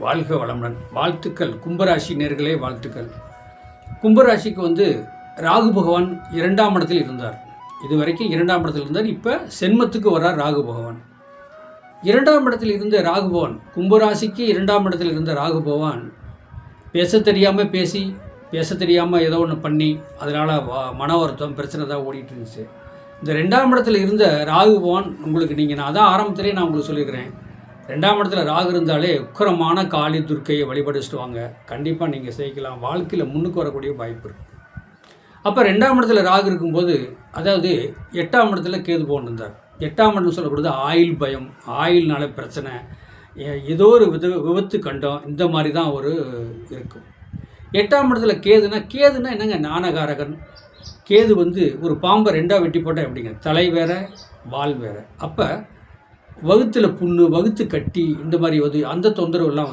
வாழ்க வளமுடன். வாழ்த்துக்கள் கும்பராசி நேர்களே, வாழ்த்துக்கள். கும்பராசிக்கு ராகு பகவான் 2ஆம் இடத்தில் இருந்தார். இதுவரைக்கும் 2ஆம் இடத்தில் இருந்தார். இப்போ சென்மத்துக்கு வர்றார் ராகு பகவான். 2ஆம் இடத்தில் இருந்த ராகு பகவான், கும்பராசிக்கு 2ஆம் இடத்தில் இருந்த ராகு பகவான் பேச தெரியாமல் பேச தெரியாமல் ஏதோ ஒன்று பண்ணி அதனால் மன வருத்தம் பிரச்சனை தான் ஓடிட்டு இருந்துச்சு. இந்த 2ஆம் இடத்துல இருந்த ராகு பகவான் உங்களுக்கு நான் அதான் ஆரம்பத்திலே நான் உங்களுக்கு சொல்லியிருக்கிறேன். 2ஆம் இடத்துல ராகு இருந்தாலே உக்கரமான காளி துர்க்கையை வழிபடிச்சுட்டு வாங்க. கண்டிப்பாக நீங்கள் செய்யலாம். வாழ்க்கையில் முன்னுக்கு வரக்கூடிய வாய்ப்பு இருக்குது. அப்போ 2ஆம் இடத்துல ராகு இருக்கும்போது, அதாவது 8ஆம் இடத்துல கேது பகவான் இருந்தார். 8ஆம் இடம் சொல்லப்படுது ஆயில் பயம், ஆயில்னால பிரச்சனை, ஏதோ ஒரு விபத்து கண்டம், இந்த மாதிரி தான் ஒரு இருக்கும். 8ஆம் இடத்துல கேதுனா என்னங்க, ஞானகாரகன். கேது ஒரு பாம்பை 2ஆக வெட்டி போட்டால் எப்படிங்க, தலை வேற வால் வேற. அப்போ வகுத்தில் புண்ணு, வகுத்து கட்டி, இந்த மாதிரி அந்த தொந்தரவுலாம்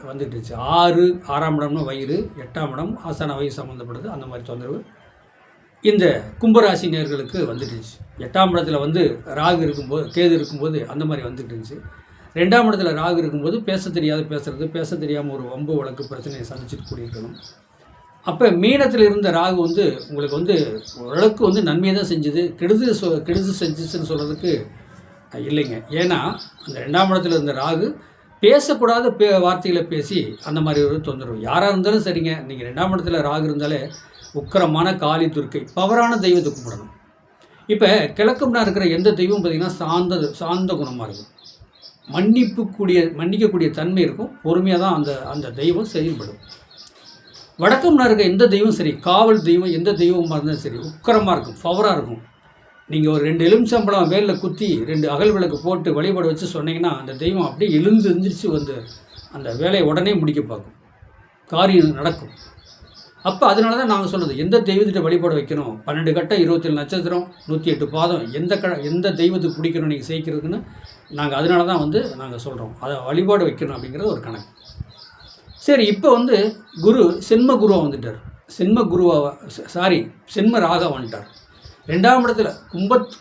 வந்துட்டுச்சு. 6ஆம் இடம்னா வயிறு, 8ஆம் இடம் ஆசான வயிறு சம்மந்தப்படுது. அந்த மாதிரி தொந்தரவு இந்த கும்பராசி நேர்களுக்கு வந்துட்டுச்சு. 8ஆம் இடத்துல ராகு இருக்கும்போது, கேது இருக்கும்போது அந்த மாதிரி வந்துட்டு இருந்துச்சு. 2ஆம் இடத்துல ராகு இருக்கும்போது பேச பேச தெரியாமல் ஒரு வம்பு வழக்கு பிரச்சனையை சந்திச்சுட்டு கூடியிருக்கணும். அப்போ மீனத்தில் இருந்த ராகு உங்களுக்கு ஓரளவுக்கு நன்மையை தான் செஞ்சுது. கெடுது செஞ்சிச்சுன்னு சொல்கிறதுக்கு இல்லைங்க. ஏன்னா அந்த 2ஆம் இடத்துல இருந்த ராகு பேசக்கூடாத வார்த்தைகளை பேசி அந்த மாதிரி ஒரு தொந்தரவு. யாராக இருந்தாலும் சரிங்க, நீங்கள் 2ஆம் இடத்துல ராகு இருந்தாலே உக்கரமான காளி துர்க்கை, பவரான தெய்வத்தை கும்பிடணும். இப்போ கிழக்கும்னா இருக்கிற எந்த தெய்வம் பார்த்திங்கன்னா சாந்த குணமாக இருக்கும். மன்னிக்கக்கூடிய தன்மை இருக்கும். பொறுமையாக தான் அந்த தெய்வம் செயல்படும். வடக்கம்னா இருக்க எந்த தெய்வம் சரி, காவல் தெய்வம் எந்த தெய்வமாக இருந்தாலும் சரி, உக்கரமாக இருக்கும், பவராக இருக்கும். நீங்கள் ஒரு 2 எலுமிச்சம்பழம் வேலில் குத்தி 2 அகல் விளக்கு போட்டு வழிபாடு வச்சு சொன்னீங்கன்னா அந்த தெய்வம் அப்படியே எழுந்திருச்சு அந்த வேலையை உடனே முடிக்க பார்க்கும், காரியம் நடக்கும். அப்போ அதனால தான் நாங்கள் சொல்கிறது, எந்த தெய்வத்திட்ட வழிபாடு வைக்கணும், 12 கட்டம் 27 நட்சத்திரம் 108 பாதம், எந்த தெய்வத்துக்கு பிடிக்கணும் நீங்கள் சேர்க்கிறதுக்குன்னு நாங்கள் அதனால தான் நாங்கள் சொல்கிறோம். அதை வழிபாடு வைக்கணும் அப்படிங்கிறது ஒரு கணக்கு. சரி, இப்போ குரு சென்ம குருவாக வந்துட்டார். சென்ம ராகா வந்துட்டார். 2ஆம் இடத்துல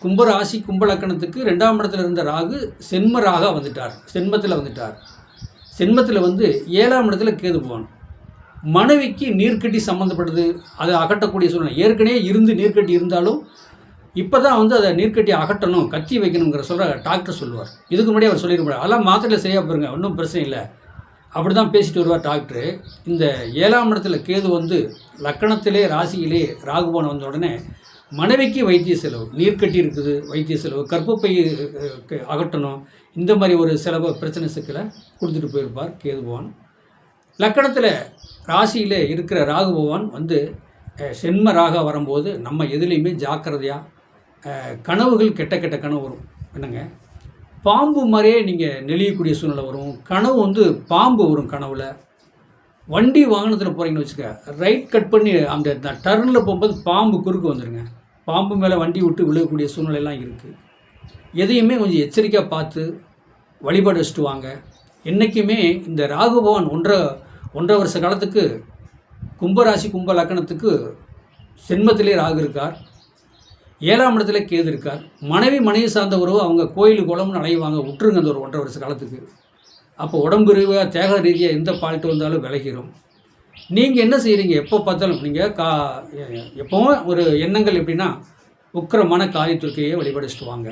கும்பராசி கும்பலக்கணத்துக்கு 2ஆம் இடத்துல இருந்த ராகு சென்ம ராகா வந்துட்டார். சென்மத்தில் 7ஆம் இடத்துல கேது பகவான். மனைவிக்கு நீர்க்கட்டி சம்மந்தப்படுது, அதை அகட்டக்கூடிய சூழ்நிலை. ஏற்கனவே நீர்க்கட்டி இருந்தாலும் இப்போ தான் அதை நீர்க்கட்டி அகட்டணும், கத்தி வைக்கணுங்கிற டாக்டர் சொல்லுவார். இதுக்கு முன்னாடி அவர் சொல்லியிருப்பார், அதெல்லாம் மாத்திரையில் சரியாக பாருங்க, ஒன்றும் பிரச்சனை இல்லை, அப்படி தான் பேசிட்டு வருவார் டாக்டரு. இந்த 7ஆம் இடத்துல கேது லக்கணத்திலே ராசியிலே ராகுபவன் வந்த உடனே மனைவிக்கு வைத்திய செலவு, நீர்க்கட்டி இருக்குது வைத்திய செலவு, கர்ப்பப்பை அகட்டணும், இந்த மாதிரி ஒரு செலவு பிரச்சனை சிக்கலை கொடுத்துட்டு போயிருப்பார் கேது பகவான். லக்கணத்தில் ராசியில் இருக்கிற ராகு பகவான் சென்ம ராகா வரும்போது நம்ம எதுலேயுமே ஜாக்கிரதையாக, கனவுகள் கெட்ட கனவு வரும். என்னங்க, பாம்பு மாதிரியே நீங்கள் நெளியக்கூடிய சூழ்நிலை வரும். கனவு பாம்பு வரும் கனவில். வண்டி வாகனத்தில் போகிறீங்கன்னு வச்சுக்க, ரைட் கட் பண்ணி அந்த டர்னில் போகும்போது பாம்பு குறுக்கு வந்துடுங்க. பாம்பு மேலே வண்டி விட்டு விழுகக்கூடிய சூழ்நிலையெல்லாம் இருக்குது. எதையுமே கொஞ்சம் எச்சரிக்கையாக பார்த்து வழிபாடு வச்சுட்டு வாங்க. என்றைக்குமே இந்த ராகு பகவான் 1.5 வருஷ காலத்துக்கு கும்பராசி கும்ப லக்கணத்துக்கு சென்மத்திலே ராகு இருக்கார். 7ஆம் இடத்துல கேது இருக்கார். மனைவி சார்ந்த உறவு, அவங்க கோயில் குளம்னு அலைவாங்க, விட்டுருங்க அந்த ஒரு 1.5 வருஷ காலத்துக்கு. அப்போ உடம்பு ரீதியாக தேக ரீதியாக எந்த பால்ட்டு வந்தாலும் விலகிடும். நீங்கள் என்ன செய்கிறீங்க, எப்போ பார்த்தாலும் நீங்கள் எப்போவும் ஒரு எண்ணங்கள் எப்படின்னா, உக்கிரமான காளி துர்க்கையை வழிபடிச்சுட்டு வாங்க.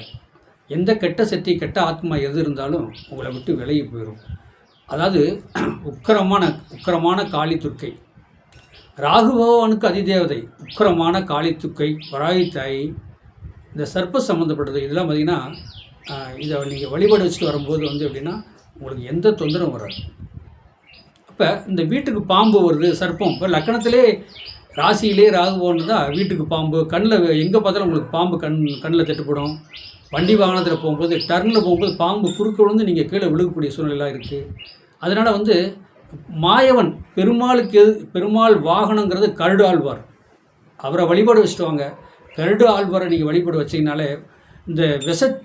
எந்த கெட்ட சக்தி கெட்ட ஆத்மா எது இருந்தாலும் உங்களை விட்டு விலகி போயிடும். அதாவது உக்கிரமான காளி துர்க்கை, ராகு பகவானுக்கு அதிதேவதை உக்கிரமான காளி துர்க்கை, வராகி தாய், இந்த சர்ப்ப சம்மந்தப்பட்டது, இதெல்லாம் பார்த்திங்கன்னா இதை நீங்கள் வழிபாடு வச்சுட்டு வரும்போது எப்படின்னா உங்களுக்கு எந்த தொந்தரவும் வராது. இப்போ இந்த வீட்டுக்கு பாம்பு வருது, சர்ப்பம். இப்போ லக்கணத்திலே ராசியிலே ராகு பகவான் தான் வீட்டுக்கு பாம்பு, கண்ணில் எங்கே பார்த்தாலும் உங்களுக்கு பாம்பு கண்ணில் தட்டுப்படும். வண்டி வாகனத்தில் போகும்போது டர்னில் போகும்போது பாம்பு குறுக்க விழுந்து நீங்கள் கீழே விழுகக்கூடிய சூழ்நிலைலாம் இருக்குது. அதனால் மாயவன் பெருமாள் வாகனங்கிறது கருடு ஆழ்வார், அவரை வழிபாடு வச்சுட்டு வாங்க. கருடு ஆழ்வாரை நீங்கள் வழிபாடு வச்சிங்கனாலே இந்த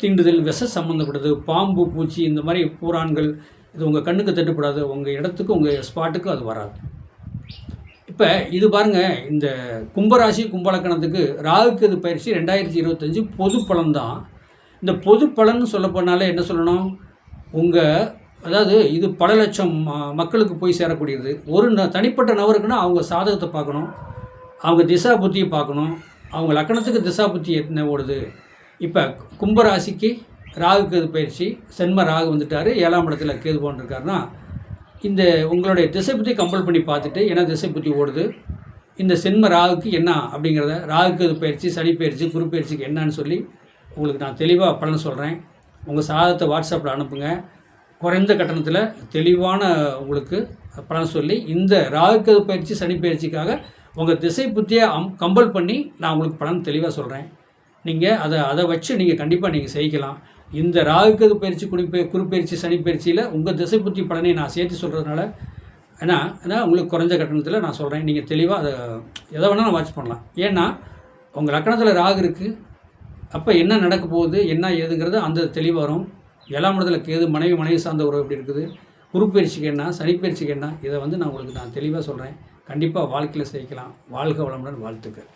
தீண்டுதல், சம்மந்தப்பட்டது, பாம்பு பூச்சி, இந்த மாதிரி பூரான்கள், இது உங்கள் கண்ணுக்கு தட்டுப்படாது, உங்கள் இடத்துக்கு உங்கள் ஸ்பாட்டுக்கு அது வராது. இப்போ இது பாருங்கள், இந்த கும்பராசி கும்பலக்கணத்துக்கு ராகுக்கு இது பயிற்சி 2025 பொது பலன் தான். இந்த பொது பலன் சொல்ல போனாலே என்ன சொல்லணும், உங்கள் அதாவது இது பல லட்சம் மக்களுக்கு போய் சேரக்கூடியது. ஒரு தனிப்பட்ட நபருக்குன்னா அவங்க சாதகத்தை பார்க்கணும், அவங்க திசா புத்தியை பார்க்கணும், அவங்க லக்கணத்துக்கு திசா புத்தி என்ன ஓடுது. இப்போ கும்பராசிக்கு ராகு கேது பயிற்சி, சென்ம ராகு வந்துட்டார், 7ஆம் இடத்துல கேது போன்றிருக்காருன்னா, இந்த உங்களுடைய திசை புத்தி கம்பல் பண்ணி பார்த்துட்டு என்ன திசை புத்தி ஓடுது, இந்த சென்ம ராகுக்கு என்ன அப்படிங்கிறத, ராகு கேது பயிற்சி, சனி பயிற்சி, குரு பயிற்சிக்கு என்னன்னு சொல்லி உங்களுக்கு நான் தெளிவாக பலன் சொல்கிறேன். உங்கள் சாதகத்தை வாட்ஸ்அப்பில் அனுப்புங்க. குறைந்த கட்டணத்தில் தெளிவான உங்களுக்கு பலன் சொல்லி, இந்த ராகு கேது பயிற்சி, சனி பயிற்சிக்காக உங்கள் திசை புத்தியை கம்பல் பண்ணி நான் உங்களுக்கு பலன் தெளிவாக சொல்கிறேன். நீங்கள் அதை வச்சு நீங்கள் கண்டிப்பாக நீங்கள் செய்யலாம். இந்த ராகு கேது பயிற்சி, குரு பயிற்சி, சனி பயிற்சியில் உங்கள் திசை புத்தி பலனை நான் சேர்த்து சொல்கிறதுனால ஏன்னா உங்களுக்கு குறைஞ்ச கட்டணத்தில் நான் சொல்கிறேன். நீங்கள் தெளிவாக அதை எதை வேணாலும் வாட்ச் பண்ணலாம். ஏன்னா உங்கள் லக்கணத்தில் ராகு இருக்குது. அப்போ என்ன நடக்க போகுது, என்ன ஏதுங்கிறது அந்த தெளிவாக வரும். 7ஆம் இடத்துல கேது, மனைவி சார்ந்த உறவு எப்படி இருக்குது, குரு பயிற்சிக்கு என்ன, சனி பயிற்சிக்கு என்ன, இதை நான் உங்களுக்கு தெளிவாக சொல்கிறேன். கண்டிப்பாக வாழ்க்கையில் செய்யலாம். வாழ்க வளமுடன். வாழ்த்துக்கள்.